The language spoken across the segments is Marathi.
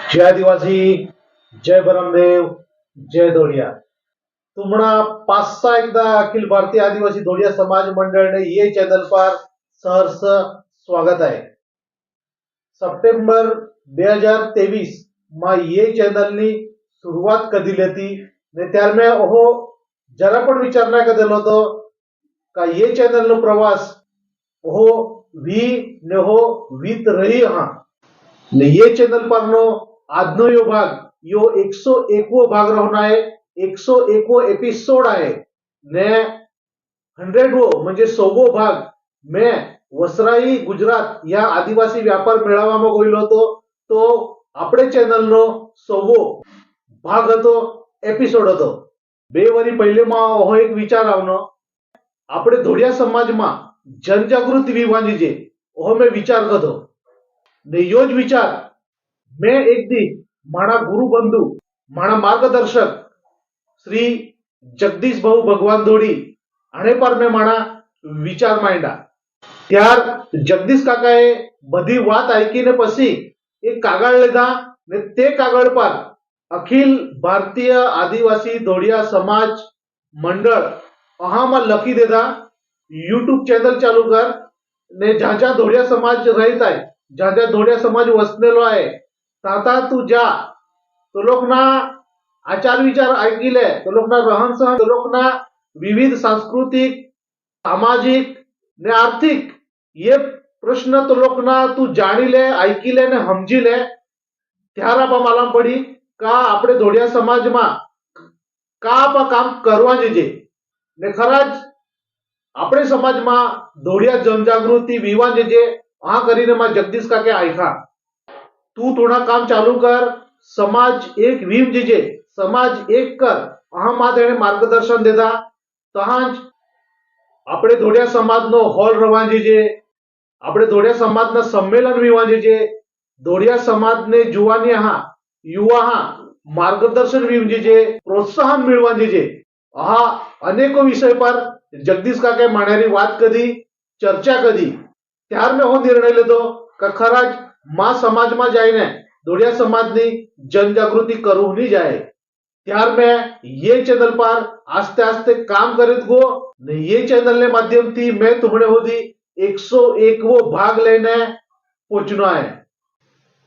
जय आदिवासी, जय बरमदेव, जय धोडिया. तुम्हाला पाच सहा एकदा अखिल भारतीय आदिवासी धोडिया समाज मंडळ ने ये चैनल पर सहर्ष स्वागत है. सप्टेंबर 2023 માં ये चैनल ની શરૂઆત કરી હતી ને ત્યાર મેં ઓહો જરા પણ વિચાર ના કરેલો હતો કે ये चैनल નો પ્રવાસ ઓહો વી ને હો વીત રહી હા ને ये चैनल પરનો આજનો यो भाग यो 101वो भाग रहना है. 101वो एपिसोड आहे ने 100वो म्हणजे 100वो भाग मैं वसराई गुजरात या आदिवासी व्यापार मेळावामां गयो હતો. तो આપણે ચેનલનો 100वो भाग હતો, एपिसोड હતો. બે વરી પહેલેમાં ઓહો એક વિચાર આવનો આપણે ધોડિયા સમાજમાં जनजागृती विवानी जे ओहो मैं विचार करतो ने यो ज विचार मैं एक दी मारा गुरु बंधु मारा मार्गदर्शक श्री जगदीश भाऊ भगवान धोड़ी आने पर मैं मारा विचार मांडा. त्यार जगदीश काकाए बधी वात ऐकीने पसी एक कागळ लेधा ने ते कागळ पर अखिल भारतीय आदिवासी धोडिया समाज मंडळ अहामा लखी देधा यूट्यूब चैनल चालू कर ने ज्या ज्या धोडिया समाज रहित आहे, ज्या ज्या धोडिया समाज वसलेलो आहे ताता तू जा तो लोक ना आचार विचार ऐकिले, तो लोक ना रहन सहन, तो लोक ना विविध सांस्कृतिक सामाजिक ने आर्थिक ये प्रश्न तो लोक ना तू जाणी ले, ऐकिले ने समजी ले. त्यार आपा मालूम पड़ी का આપણે ધોડિયા સમાજમાં का आपा काम करवा जे ने खराज આપણે સમાજમાં ધોડિયા जनजागृती विवान जे आ કરીને માં जगदीश काके आयखा तू थोड़ा काम चालू कर, समाज एक वीम जे समाज एक कर आ मां तेने मार्गदर्शन देता. तहांज આપણે ધોડિયા સમાજનો હોલ રવા જે આપણે ધોડિયા સમાજના સંમેલન વિવા જે ધોડિયા સમાજને जुवानी हा युवा हा मार्गदर्शन वीम जे प्रोत्साहन मिळवा जे हा अनेको विषय पर जगदीश काके माण्यारी वात कधी चर्चा कधी त्यार में हो निर्णय लेतो का खराज मां समाज में जाइने धोडिया समाज की जनजागृति करूनी जाए. त्यार में ये चैनल पर आस्ते आस्ते काम करीत गो ने ये चैनल ने माध्यम थी मैं तुमने होदी 101वो भाग लेने पहुंचना है.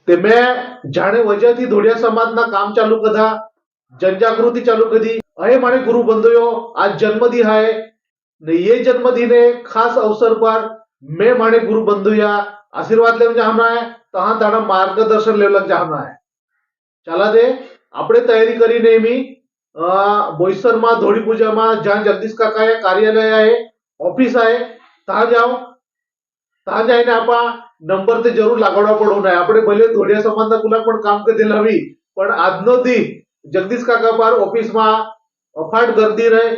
ते मैं जाने वजह थी धोडिया समाज ना काम चालू कदा, जनजागृति चालू कदी. अहे माने गुरु बंधुओ आज जन्मदिन है ने ये जन्मदिन खास अवसर पर मैं माने गुरु बंधुया आशीर्वाद लेने जाना है, तहां ताड़ा मार्गदर्शन लेवलक जाना है. चला दे આપણે तयारी करी नेहमी बोईसर में धोड़ी पूजा में जहां जगदीश काका है कार्यालय है ऑफिस है तहां जाओ, तहां जाइने आपा नंबर ते जरूर लागवड़ा पड़ो ना. આપણે ભલે ધોડિયા સમાજના કુલા પણ કામ કરી દેલાવી પણ આજનો દી जगदीश काका पर ऑफिस में अफाट गर्दी रहे.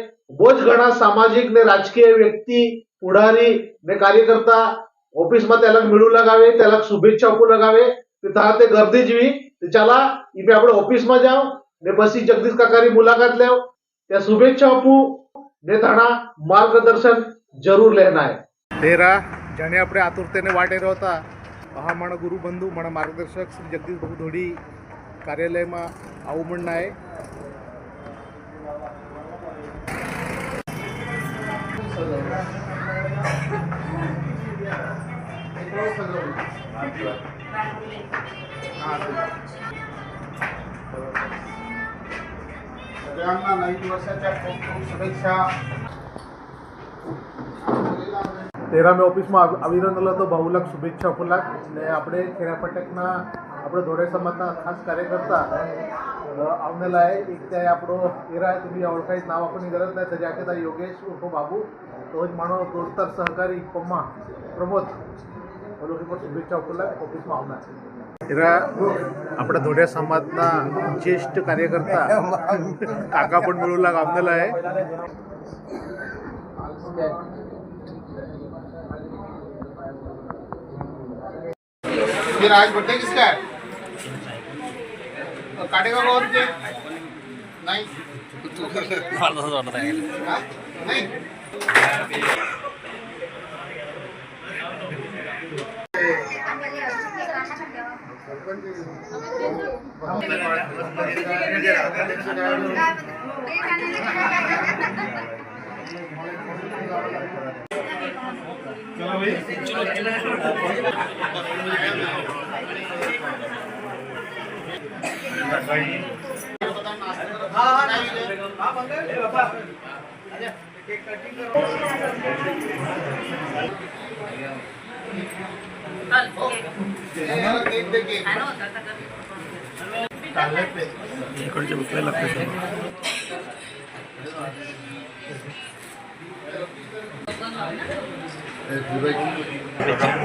बहुत घना सामाजिक ने राजकीय व्यक्ति पुढारी ने कार्यकर्ता ऑफिस में त्याला मिळू लगावे, त्याला शुभेच्छा आपू लगावे तहां ते गर्दी जीवी. चला इपे આપણે ऑफिस में जाओ ने પછી जगदीश काकानी मुलाकात लेव, त्या शुभेच्छा आपू ने थाना मार्गदर्शन जरूर लेना है. तेरा जाने આપણે आतुरतेने वाटे रहता हा मारा गुरु बंधु मारा मार्गदर्शक श्री जगदीश भाऊ धोड़ी कार्यालय में आવું म्हणणं आहे. सगळ्यांना नवीन वर्षाच्या खूप खूप शुभेच्छा. 13 में ऑफिस में आविरनलो तो भाऊलाक शुभेच्छा आपलाक ने આપણે ખેરાપટકના આપણે ધોડિયા સમાજના ખાસ કાર્યકર્તા આવનેલા आहे. एक त्या આપણો એરા तुम्ही ओळखायचं नाव आपणी गरज नाही त्याच्या आखेता योगेश उर्फ बाबू तो જ મારો દોસ્તર સહકારી પમ્મા પ્રમોદ ઓલોકી પર શુભેચ્છા આપલાક ऑफिस में આવનાર એરા આપણા ધોડિયા સમાજના જ્યેષ્ઠ કાર્યકર્તા કાકા પણ मिळूला આવનેલા आहे. फिर आज बर्थडे किसका है? काटेगा कौन के? नहीं हाँ? नहीं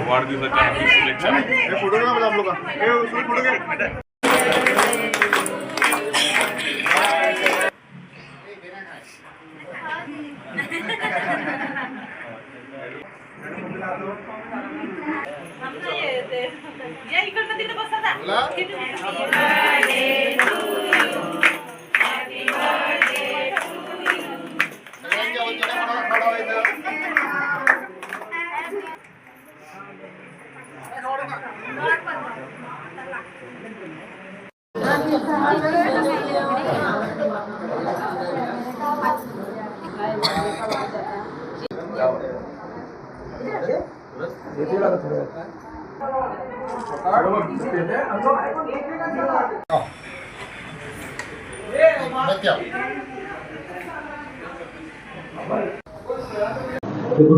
वाढदिवसाच्या हार्दिक शुभेच्छा. फोटो घ्या मला लोक फोटो घ्या. या इकडनं तिकडे बसा जा. सगळ्यांच्या वतीने मला खडा व्हायचं.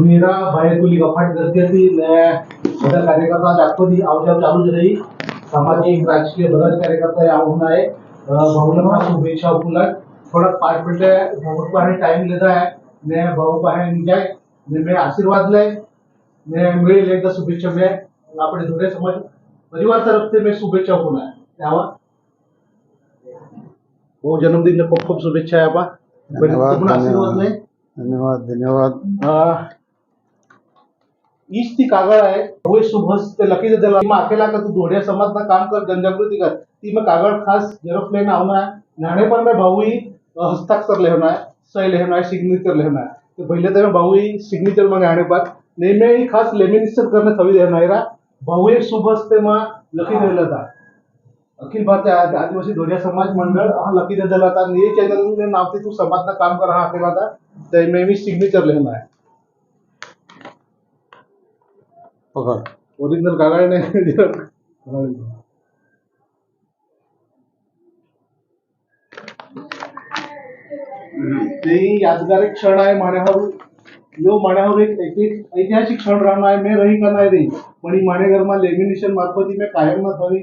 मेरा भाई कुली गफाट करती थी બધા કાર્યકર્તા આખો દી આવજાવ ચાલુ જ રહી. સામાજિક રાજકીય બધા જ કાર્યકર્તા આવવાના है. ભાવના શુભેચ્છા ઉપલા થોડા 5 મિનિટે ભાવુ પાસે ટાઈમ લેતા है ને ભાવુ પાસે ની જાય ને મેં આશીર્વાદ લે ને મેળી લેતા શુભેચ્છા મેં આપણે ધોળિયા સમાજ પરિવાર તરફથી મેં શુભેચ્છા આપુના આવા બહુ જન્મદિન ખૂબ ખૂબ શુભેચ્છા આપા. ધન્યવાદ, આશીર્વાદ લે. ધન્યવાદ. ईच ती कागळ आहे. होय शुभस ते लकी दिला मी अकेला का तू धोड़िया समाज ना काम कर जनजागृति कर ती मैं कागळ खास जेरोक्स लेना आना है नाणे पर मैं भाऊ ही हस्ताक्षर लेना है सही लेना है सिग्नेचर लेना है तो पहले तो मैं भाऊ ही सिग्नेचर में आने पर नहीं मैं ही खास लेमिनेशन करने थवी देना है भाऊ एक शुभस ते मैं लकी दिला था अखिल भारतीय आदिवासी धोड़िया समाज मंडळ हा लकी दिला था ये चैनल ने नाव से तू समाज ना काम कर रहा अकेला था तो मैं भी सिग्नेचर लेना है पकड. ओरिजिनल कागळ ने ते यादगार एक क्षण आहे माण्यावर यो माण्यावर एक ऐतिहासिक क्षण राहणार आहे. मैं रही का नाही रही पण ही माणेघરમાં લેમિનેશન મારફત મેં કાયમ ન થવી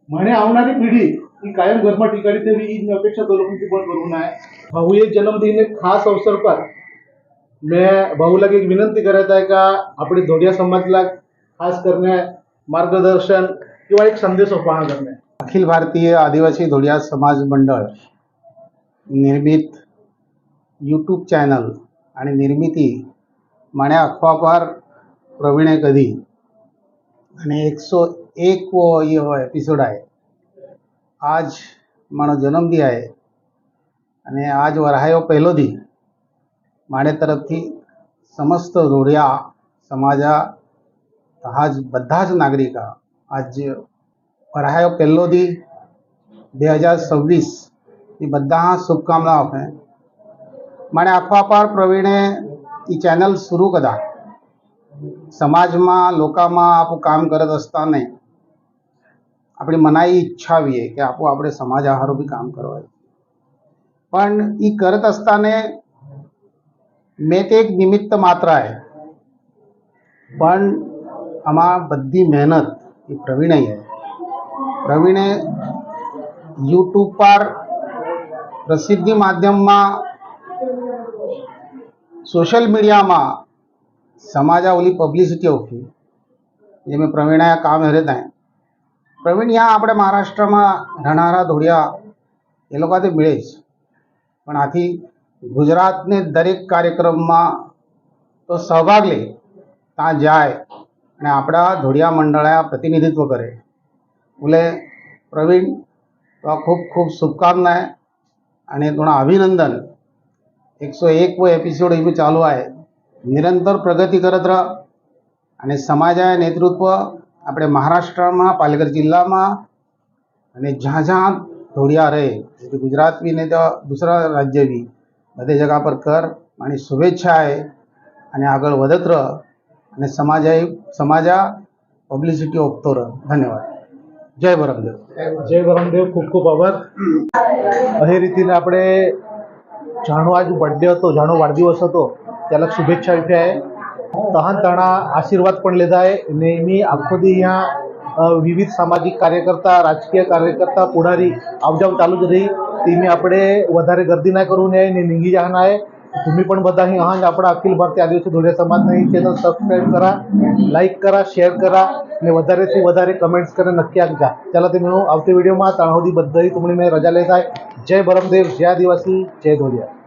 મને આવનારી પીઢી ही कायम घरमा टिकाड़ी थे भी अपेक्षा तो लोगों की बहुत करूँ है. भाऊ एक जन्मदिन एक खास अवसर पर मैं भाऊला एक विनंती करत आहे का आपली धोड़िया समाजला खास करणे मार्गदर्शन किंवा एक संदेश उपहार करणे. अखिल भारतीय आदिवासी धोड़िया समाज मंडळ निर्मित यूट्यूब चॅनल आणि निर्मिती माण्या अखवापार प्रवीणे कधी आणि 101 एपिसोड आहे. आज मानो जन्मदिन आहे અને આજ વરહાયો પહેલો દી મારે તરફથી સમસ્ત ધોળિયા સમાજા આજ બધા જ નાગરિકા આજ વરહાયો પહેલો દી 2026 એ બધા શુભકામનાઓ આપે. મને અખવાપાર પ્રવીણે એ ચેનલ શરૂ કરા સમાજમાં લોકોમાં આપણું કામ કરત असताना આપણી મનાઈ ઈચ્છા આવીએ કે આપણે સમાજ આહારો બી કામ કરવા પણ એ કરત असताना મેં તે એક નિમિત્ત માત્ર आहे પણ આમાં બધી મહેનત એ પ્રવીણે आहे. પ્રવીણે યુટ્યુબ પર પ્રસિદ્ધિ માધ્યમમાં સોશિયલ મીડિયામાં સમાજા ઓલી પબ્લિસિટી હોતી જે મેં પ્રવીણા કામ હરેત आहे. પ્રવીણ यहाँ આપણે મહારાષ્ટ્રમાં રહેનારા ધોળિયા એ લોકોથી મળે જ પણ આથી ગુજરાતને દરેક કાર્યક્રમમાં તો સહભાગ લે ત્યાં જાય અને આપણા ધોળિયા મંડળા પ્રતિનિધિત્વ કરે. બોલે પ્રવીણ તો ખૂબ ખૂબ શુભકામનાएं અને થોડા અભિનંदन. 101 एपिसोड एवं चालू आहे. निरंतर प्रगती करत रह आणि समाजाचे नेतृत्व આપણે મહારાષ્ટ્રમાં પાલઘર જિલ્લામાં અને જ્યાં જ્યાં ધોળિયા રહે એટલે ગુજરાત બી નહીં તો દૂસરા રાજ્ય બી બધે જગા પર કર અને શુભેચ્છાએ અને આગળ વધત રહ અને સમાજા પબ્લિસિટી આપતો રહ. ધન્યવાદ. જય બરમદેવ. જય બરમદેવ. ખૂબ ખૂબ આભાર. એ રીતને આપણે જાણો આજ બર્થડે હતો, જાણો વાढदिवस હતો त्याला शुभेच्छा विषय आहे. तहान ताणा आशीर्वाद पण लिधा आहे. नेहमी आखो दी यहाँ विविध सामाजिक कार्यकर्ता, राजकीय कार्यकर्ता, पुढारी आवजाव चालू જ રહી. તેની આપણે વધારે ગર્દી ના કરવું ને નીંગી જવાના आहे. तुम्ही पण બધા અહીં હા આપણા અખિલ ભારતીય આદિવાસી ધોળિયા સમાજના અહીં ચેનલ સબસ્ક્રાઈબ करा, लाईक करा, शेअर करा ને વધારેથી વધારે કમેન્ટ્સ કરીને નક્કી આપજા. ચાલો તમે આવતી વિડીયોમાં તાણ સુધી બધાથી તમને મેં રજા લેતા. જય બરમદેવ, જય આદિવાસી, જય ધોળિયા.